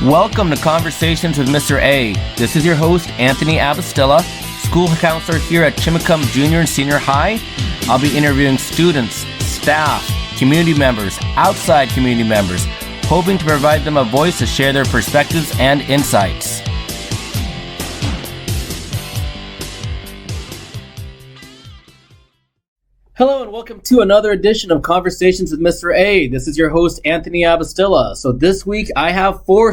Welcome to Conversations with Mr. A. This is your host, Anthony Abastilla, school counselor here at Chimacum Junior and Senior High. I'll be interviewing students, staff, community members, outside community members, hoping to provide them a voice to share their perspectives and insights. Hello and welcome to another edition of Conversations with Mr. A. This is your host, Anthony Abastilla. So this week I have four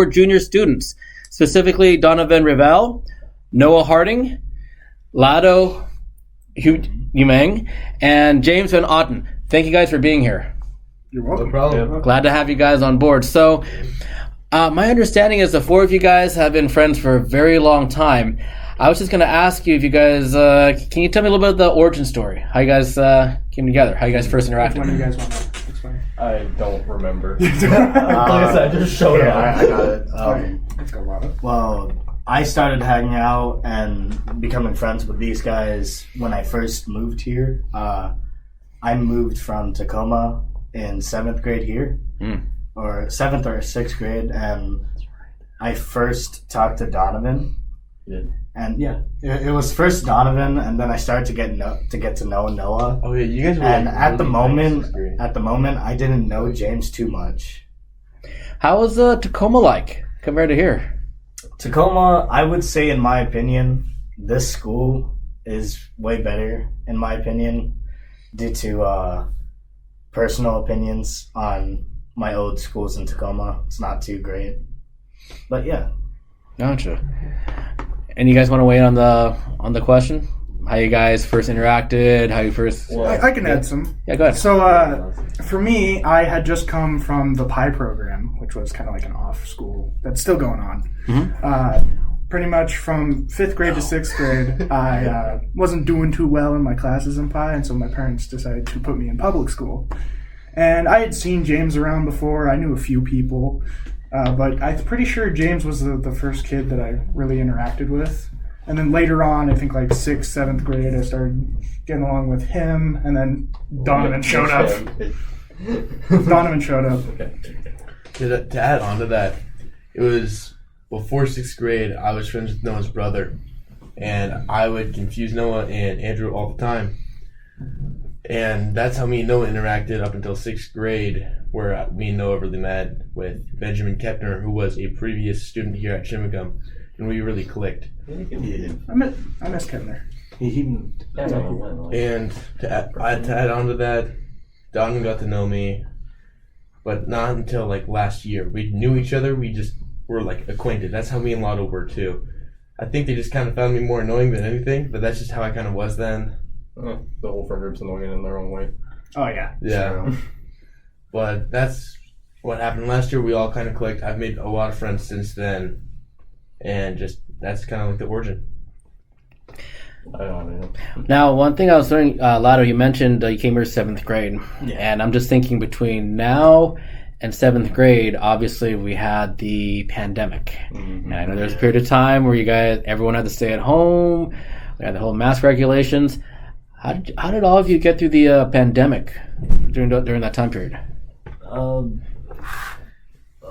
junior students, specifically Donavan Rivel, Noah Harding, Laodo Yumang, and James Van Otten. Thank you guys for being here. You're welcome. No problem. Glad to have you guys on board. So my understanding is the four of you guys have been friends for a very long time. I was just going to ask you if you guys, can you tell me a little bit of the origin story? How you guys came together? How you guys first interacted? Which one do you guys want to explain? I don't remember. Like I said, I just showed up. I got it. Let's go, Laodo. Well, I started hanging out and becoming friends with these guys when I first moved here. I moved from Tacoma in 7th grade here, or 7th or 6th grade, and I first talked to Donovan. Yeah. And it was first Donovan, and then I started to get to know Noah. Oh yeah, you guys were. And like, at the really moment, I didn't know James too much. How was Tacoma like compared to here? Tacoma, I would say, in my opinion, this school is way better, in my opinion, due to personal opinions on my old schools in Tacoma. It's not too great, but yeah. Gotcha. And you guys want to weigh in on the question? How you guys first interacted? How you first? Well, I can add some. Yeah, go ahead. So for me, I had just come from the PI program, which was kind of like an off school that's still going on. Mm-hmm. Pretty much from 5th grade to 6th grade, I wasn't doing too well in my classes in PI, and so my parents decided to put me in public school. And I had seen James around before. I knew a few people. But I'm pretty sure James was the first kid that I really interacted with. And then later on, I think like 6th, 7th grade, I started getting along with him. And then Donovan showed up. Donovan showed up. Okay. To add on to that, it was before 6th grade, I was friends with Noah's brother. And I would confuse Noah and Andrew all the time. And that's how me and Noah interacted up until 6th grade, where me and Noah really met with Benjamin Kepner, who was a previous student here at Chimacum, and we really clicked. Yeah. I miss Kevner. And to add on to that, Donovan got to know me, but not until like last year. We knew each other, we just were like acquainted. That's how me and Laodo were too. I think they just kind of found me more annoying than anything, but that's just how I kind of was then. The whole friend group's annoying in their own way. Oh, yeah. Yeah. But that's what happened last year. We all kind of clicked. I've made a lot of friends since then. And just, that's kind of like the origin. I don't know. Now, one thing I was wondering, Laodo, you mentioned you came here 7th grade. Yeah. And I'm just thinking between now and 7th grade, obviously we had the pandemic. Mm-hmm. And I know there was a period of time where everyone had to stay at home. We had the whole mask regulations. How did all of you get through the pandemic during that time period?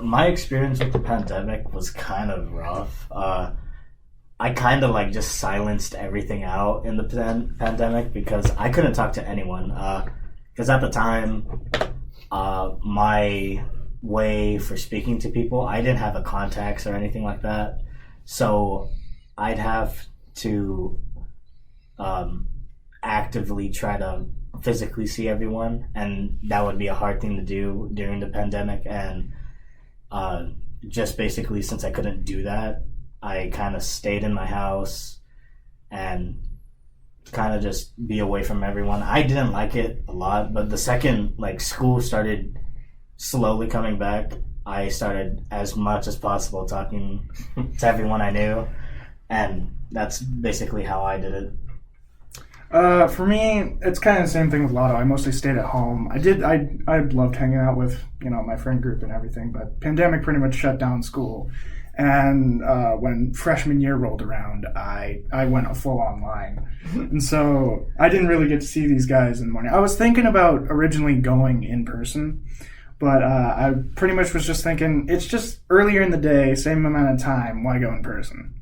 My experience with the pandemic was kind of rough. I kind of like just silenced everything out in the pandemic because I couldn't talk to anyone. Because at the time, my way for speaking to people, I didn't have a contacts or anything like that. So I'd have to actively try to physically see everyone, and that would be a hard thing to do during the pandemic. And just basically, since I couldn't do that, I kind of stayed in my house and kind of just be away from everyone. I didn't like it a lot, but the second like school started slowly coming back, I started as much as possible talking to everyone I knew, and that's basically how I did it. For me, it's kind of the same thing with Laodo. I mostly stayed at home. I loved hanging out with, my friend group and everything, but pandemic pretty much shut down school. And when freshman year rolled around, I went a full online. And so I didn't really get to see these guys in the morning. I was thinking about originally going in person, But I pretty much was just thinking, it's just earlier in the day, same amount of time, why go in person?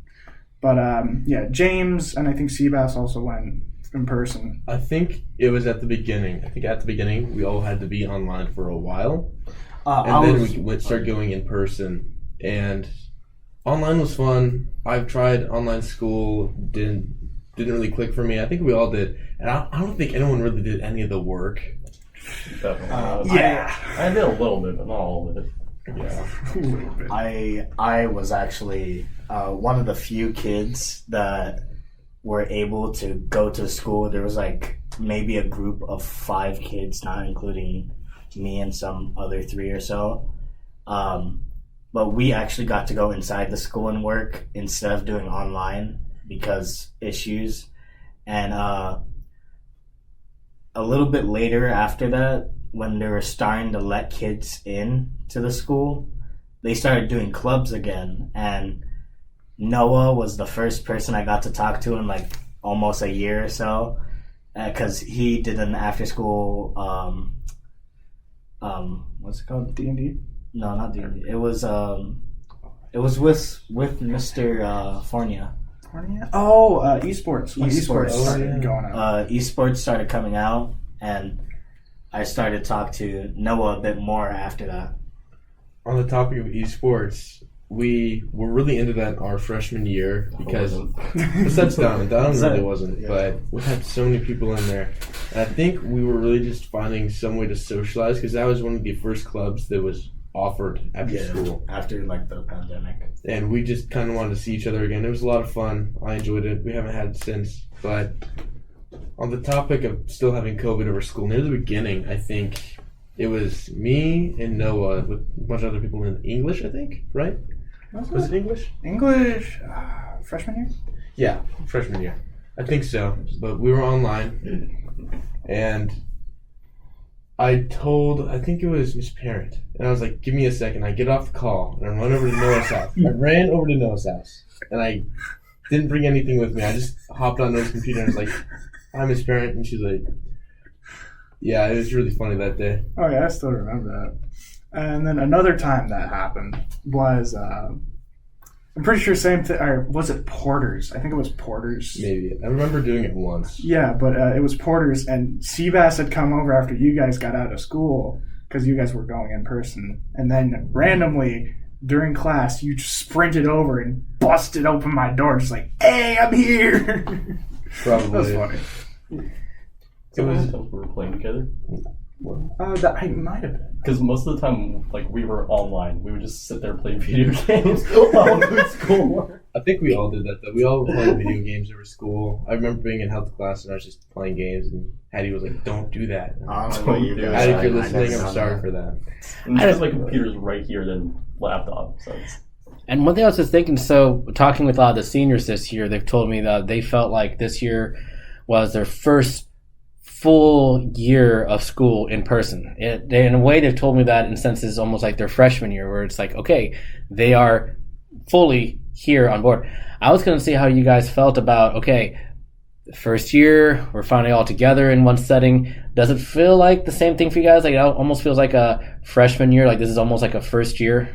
But yeah, James and I think Seabass also went in person. I think it was at the beginning. I think at the beginning we all had to be online for a while, and then we started going in person. And online was fun. I've tried online school. Didn't really click for me. I think we all did, and I don't think anyone really did any of the work. Definitely. Yeah. I did a little bit, but not all of it. Yeah. A little bit. I was actually one of the few kids that were able to go to school. There was like maybe a group of 5 kids, not including me and some other 3 or so. But we actually got to go inside the school and work instead of doing online because issues. And a little bit later after that, when they were starting to let kids in to the school, they started doing clubs again. And Noah was the first person I got to talk to in like almost a year or so, because he did an after school what's it called? D&D? No, not D&D. It was with Mr. Fornia. Oh, esports. When Esports. started going on. Esports started coming out, and I started to talk to Noah a bit more after that. On the topic of esports, we were really into that our freshman year because besides Donovan really wasn't, but we had so many people in there. And I think we were really just finding some way to socialize because that was one of the first clubs that was offered after school. After like the pandemic. And we just kind of wanted to see each other again. It was a lot of fun. I enjoyed it. We haven't had it since. But on the topic of still having COVID over school, near the beginning, I think it was me and Noah with a bunch of other people in English, I think, right? Was it English? English, freshman year? Yeah, freshman year. I think so. But we were online, and I think it was Miss Parent, and I was like, give me a second. I get off the call, and I run over to Noah's house. I ran over to Noah's house, and I didn't bring anything with me. I just hopped on Noah's computer and was like, hi, Miss Parent, and she's like, yeah, it was really funny that day. Oh, yeah, I still remember that. And then another time that happened was, I'm pretty sure same thing, or was it Porter's? I think it was Porter's. Maybe. I remember doing it once. Yeah, but it was Porter's, and Seabass had come over after you guys got out of school because you guys were going in person. And then randomly, during class, you just sprinted over and busted open my door, just like, hey, I'm here! Probably. That was funny. So we were playing together? That might have been. Because most of the time, like, we were online. We would just sit there playing video games while doing schoolwork. I think we all did that, though. We all were playing video games over school. I remember being in health class, and I was just playing games, and Hattie was like, don't do that. Don't do that. Hattie, if you're listening, I'm sorry for that. And just my computer's right here than laptop, so it's... And one thing I was just thinking, so talking with a lot of the seniors this year, they've told me that they felt like this year was their first full year of school in person. In a way, they've told me that in senses almost like their freshman year, where it's like, okay, they are fully here on board. I was going to see how you guys felt about, okay, the first year, we're finally all together in one setting. Does it feel like the same thing for you guys? Like, it almost feels like a freshman year, like this is almost like a first year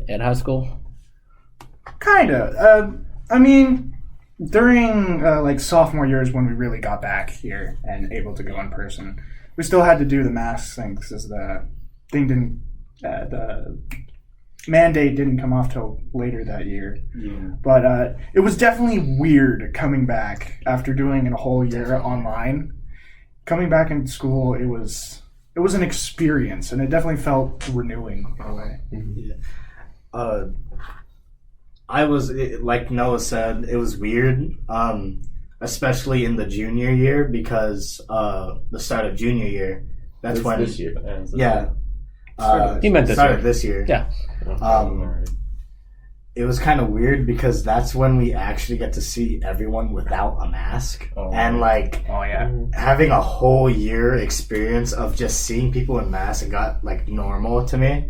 at high school? Kind of. I mean, during like sophomore years when we really got back here and able to go in person, we still had to do the mask thing because the mandate didn't come off till later that year. Yeah. But it was definitely weird coming back after doing a whole year online. Coming back in school, it was an experience, and it definitely felt renewing in a way. Yeah. I was, like Noah said, it was weird, especially in the junior year because the start of junior year, that's when... This year. Yeah. He meant this year. This year. Yeah. It was kind of weird because that's when we actually get to see everyone without a mask. And like, having a whole year experience of just seeing people in masks got like normal to me.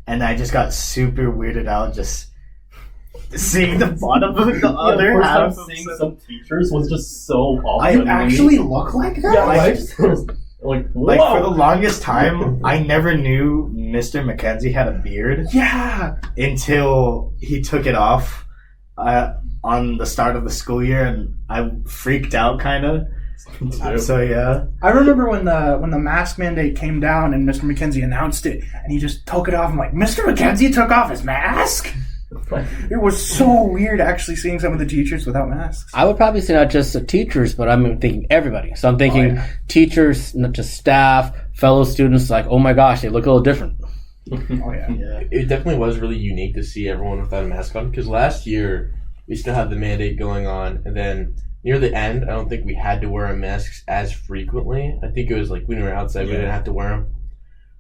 And I just got super weirded out just seeing the bottom of the other half. Seeing some teachers was just so awful. I actually look like that? Yeah, Like, Like, whoa! for the longest time, I never knew Mr. McKenzie had a beard Yeah. until he took it off on the start of the school year, and I freaked out, kind of. So, yeah. I remember when the mask mandate came down and Mr. McKenzie announced it, and he just took it off. I'm like, Mr. McKenzie took off his mask? It was so weird actually seeing some of the teachers without masks. I would probably say not just the teachers, but I'm thinking everybody. So I'm thinking teachers, not just staff, fellow students, like, oh my gosh, they look a little different. Oh, yeah. Yeah. It definitely was really unique to see everyone without a mask on, because last year we still had the mandate going on, and then near the end, I don't think we had to wear our masks as frequently. I think it was like when we were outside, we didn't have to wear them.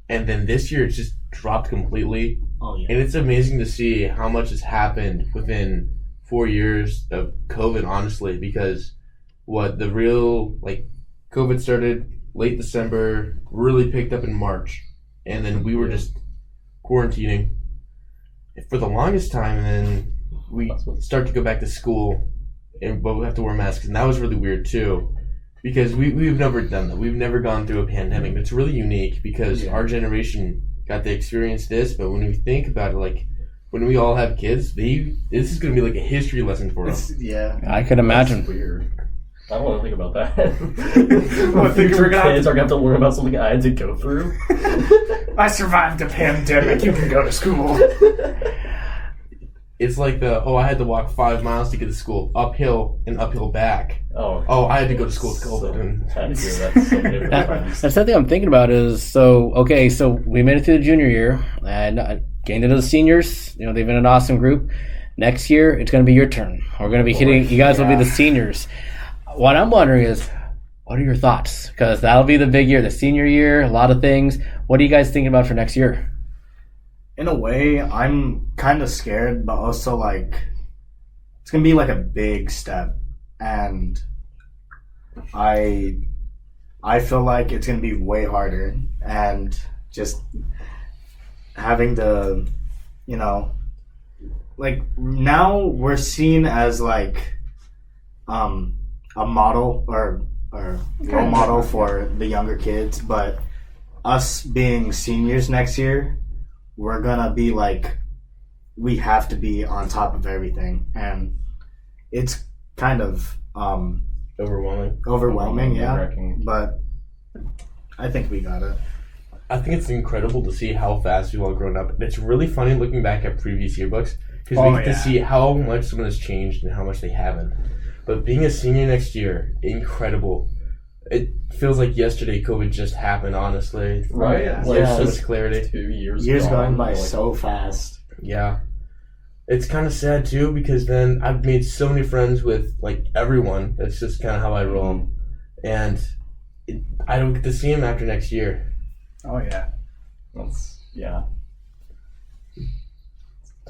And then this year, it's just dropped completely. Oh, yeah. And it's amazing to see how much has happened within 4 years of COVID, honestly, because the real, COVID started late December, really picked up in March, and then we were just quarantining for the longest time, and then we start to go back to school, but we have to wear masks, and that was really weird too, because we've never done that. We've never gone through a pandemic. It's really unique because our generation got to experience this, but when we think about it, when we all have kids, this is going to be like a history lesson for them. Yeah. I could imagine. That's weird. I don't want to think about that. Well, Future kids are going to have to learn about something I had to go through. I survived a pandemic. You can go to school. It's like I had to walk 5 miles to get to school, uphill and uphill back. Oh, I had to go to school with COVID. I had to hear that so many different times. That's something I'm thinking about is, so we made it to the junior year, and getting into the seniors, they've been an awesome group. Next year, it's going to be your turn. We're going to be hitting, you guys will be the seniors. What I'm wondering is, what are your thoughts? Because that'll be the big year, the senior year, a lot of things. What are you guys thinking about for next year? In a way, I'm kind of scared, but also, it's going to be, a big step. And I feel like it's going to be way harder. And just having to, now we're seen as, a model or role model for the younger kids. But us being seniors next year, we're gonna be we have to be on top of everything, and it's kind of overwhelming, yeah. Nerve-wracking. But I think we got it. I think it's incredible to see how fast we've all grown up. It's really funny looking back at previous yearbooks because we get to see how much someone has changed and how much they haven't. But being a senior next year, incredible. It feels like yesterday COVID just happened, honestly. Right? Yeah. There's so Yes. much clarity. 2 years Years gone, going by so fast. Yeah. It's kind of sad, too, because then I've made so many friends with, everyone. That's just kind of how I roll. And I don't get to see them after next year. Oh, yeah. Yeah.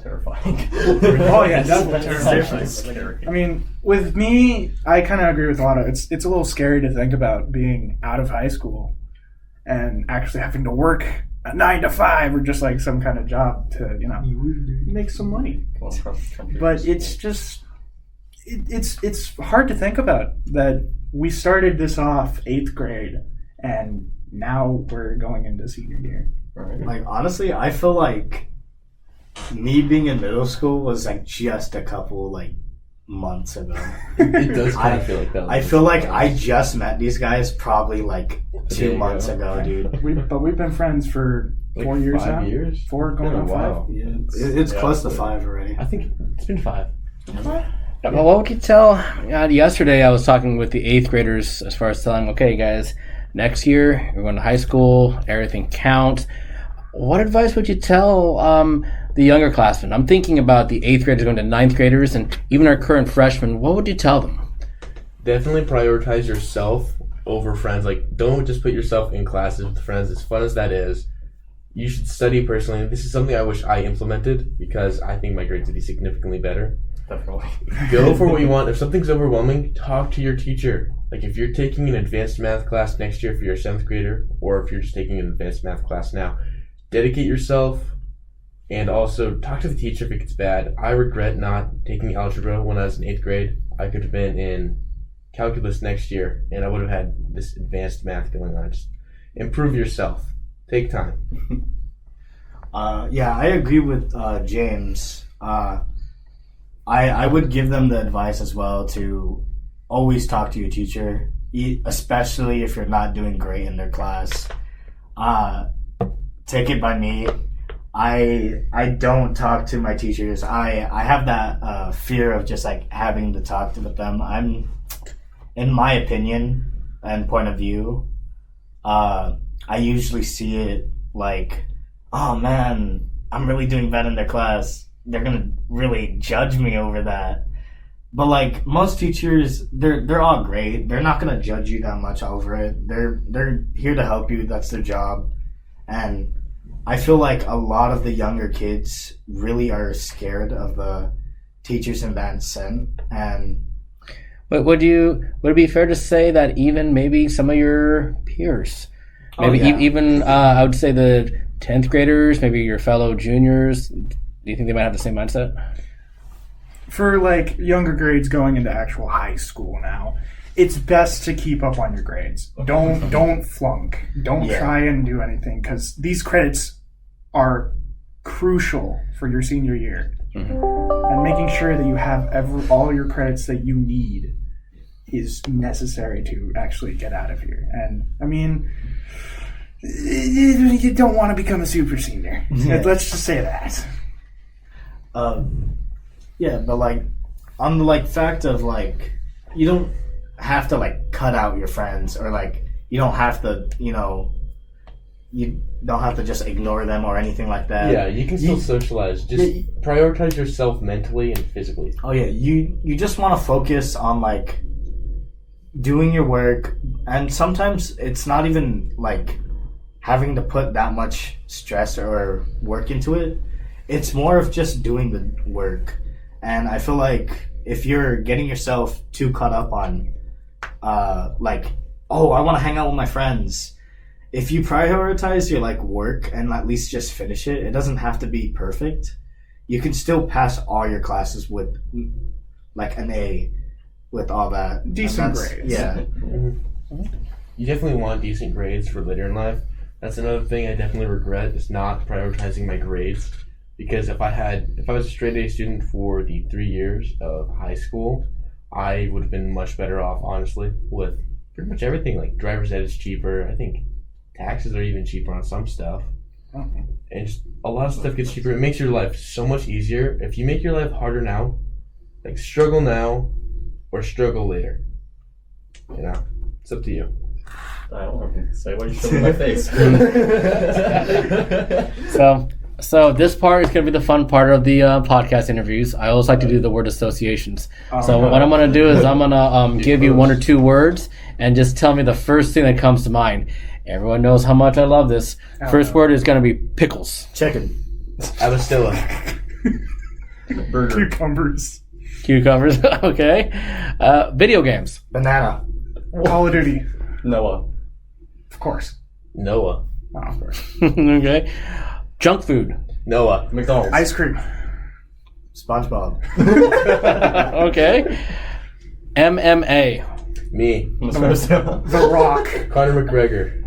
Terrifying. Oh, yeah, definitely It's terrifying. actually scary. I mean, with me, I kind of agree with Laodo. It's a little scary to think about being out of high school and actually having to work a 9 to 5 or just some kind of job to, make some money. Come on, Trump But it's just, it's hard to think about that we started this off 8th grade and now we're going into senior year. Right. Honestly, I feel like me being in middle school was just a couple months ago. It does kind of feel like that. I feel like I just met these guys probably 2 months ago, dude. We've been friends for 4 years 5 now. years? 4 going on 5. Wow. Yeah, it's close to 5 already. I think it's been 5. Well, what would you tell? Yesterday, I was talking with the 8th graders as far as telling, okay, guys, next year you're going to high school, everything counts. What advice would you tell the younger classmen? I'm thinking about the 8th graders going to 9th graders and even our current freshmen. What would you tell them? Definitely prioritize yourself over friends. Don't just put yourself in classes with friends. As fun as that is, you should study personally. This is something I wish I implemented because I think my grades would be significantly better. Definitely. Go for what you want. If something's overwhelming, talk to your teacher. If you're taking an advanced math class next year for your 7th grader, or if you're just taking an advanced math class now, dedicate yourself and also talk to the teacher if it gets bad. I regret not taking algebra when I was in 8th grade. I could have been in calculus next year and I would have had this advanced math going on. Just improve yourself. Take time. Yeah, I agree with James. I would give them the advice as well to always talk to your teacher, especially if you're not doing great in their class. Take it by me. I don't talk to my teachers. I have that fear of just like having to talk with them. In my opinion and point of view, I usually see it like, oh man, I'm really doing bad in their class. They're gonna really judge me over that. But like most teachers, they're all great. They're not gonna judge you that much over it. They're here to help you. That's their job. And I feel like a lot of the younger kids really are scared of the teachers in that sense. And But would it be fair to say that even maybe some of your peers, maybe even I would say the 10th graders, maybe your fellow juniors, do you think they might have the same mindset? For like younger grades going into actual high school now, it's best to keep up on your grades. Don't flunk. Don't try and do anything, because these credits are crucial for your senior year. And making sure that you have all your credits that you need is necessary to actually get out of here. And I mean, you don't want to become a super senior. Let's just say that. Yeah, but like on the like fact of like you don't have to like cut out your friends, or like you don't have to, you don't have to just ignore them or anything like that. Yeah, you can still socialize. Just prioritize yourself mentally and physically. Oh yeah, you just want to focus on like doing your work, and sometimes it's not even like having to put that much stress or work into it. It's more of just doing the work. And I feel like if you're getting yourself too caught up on like, oh, I want to hang out with my friends, if you prioritize your like work and at least just finish it, it doesn't have to be perfect. You can still pass all your classes with like an A with all that. Decent grades. Yeah. You definitely want decent grades for later in life. That's another thing I definitely regret, is not prioritizing my grades. Because if I was a straight A student for the 3 years of high school, I would have been much better off, honestly, with pretty much everything. Like driver's ed is cheaper. I think taxes are even cheaper on some stuff. And just a lot of stuff gets cheaper. It makes your life so much easier. If you make your life harder now, like struggle now or struggle later. It's up to you. I don't know what to say. Why are you showing my face? So this part is going to be the fun part of the podcast interviews. I always like to do the word associations. What I'm going to do is I'm going to give you one or two words and just tell me the first thing that comes to mind. Everyone knows how much I love this. First word is going to be pickles. Chicken. Abastilla. Burger. Cucumbers. Okay. Video games. Banana. Call of Duty. Noah. Of course. Noah. Oh, of course. Okay. Junk food. Noah. McDonald's. Ice cream. SpongeBob. Okay. MMA. Me. The Rock. Conor McGregor.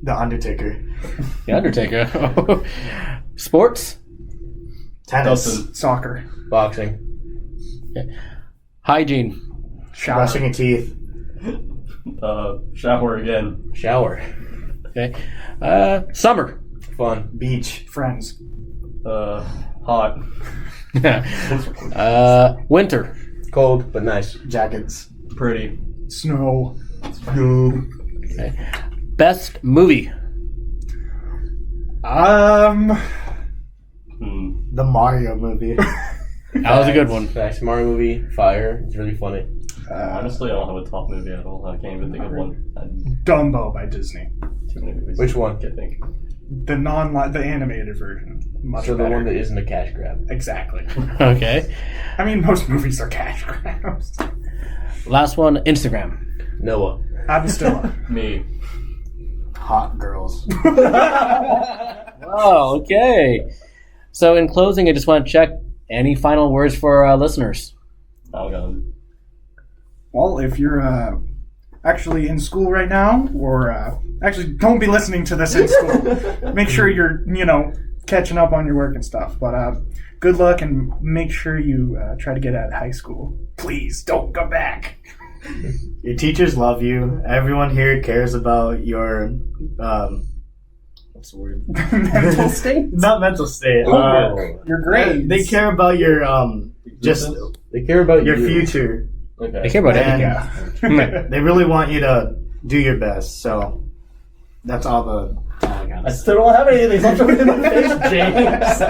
The Undertaker. The Undertaker. Sports. Tennis. Dustin. Soccer. Boxing. Okay. Hygiene. Shower. Brushing your teeth. Shower again. Shower. Okay. Summer. Fun. Beach. Friends. Hot. Winter. Cold, but nice. Jackets. Pretty. Snow. Okay. Best movie. The Mario movie. That was a good one. Facts. Mario movie. Fire. It's really funny. Honestly, I don't have a top movie at all. I can't even think of one. Dumbo by Disney. Too many movies. Which one? I can't think. The animated version. Much So the better. one that isn't a cash grab. Exactly. Okay. I mean, most movies are cash grabs. Last one. Instagram. Noah. Abastilla. Me. Hot girls. Oh, okay. So in closing, I just want to check any final words for our listeners. Oh god. Well, if you're actually in school right now, or actually don't be listening to this in school. Make sure you're, catching up on your work and stuff. But good luck, and make sure you try to get out of high school. Please don't go back. Your teachers love you. Everyone here cares about your what's the word? Mental state? Not mental state. Your grades. They care about your They care about your you. future. Okay. I care about everything. Yeah. They really want you to do your best. So that's all I got. I still don't have anything. Stop jumping in my face, James.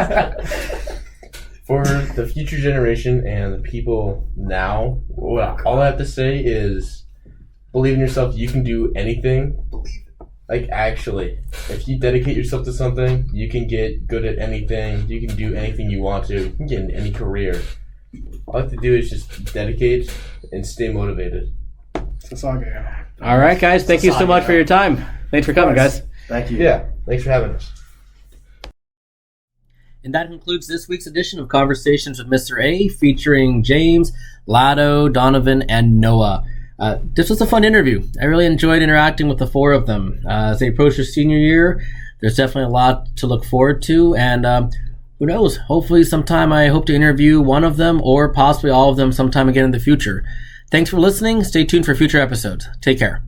For the future generation and the people now, all I have to say is believe in yourself. You can do anything. Like, actually, if you dedicate yourself to something, you can get good at anything. You can do anything you want to. You can get in any career. All you have to do is just dedicate and stay motivated. All right, guys. Thank you so much for your time. Thanks for coming, guys. Thank you. Yeah, thanks for having us. And that concludes this week's edition of Conversations with Mr. A, featuring James, Laodo, Donovan, and Noah. This was a fun interview. I really enjoyed interacting with the four of them. As they approach their senior year, there's definitely a lot to look forward to. And who knows, hopefully sometime I hope to interview one of them or possibly all of them sometime again in the future. Thanks for listening. Stay tuned for future episodes. Take care.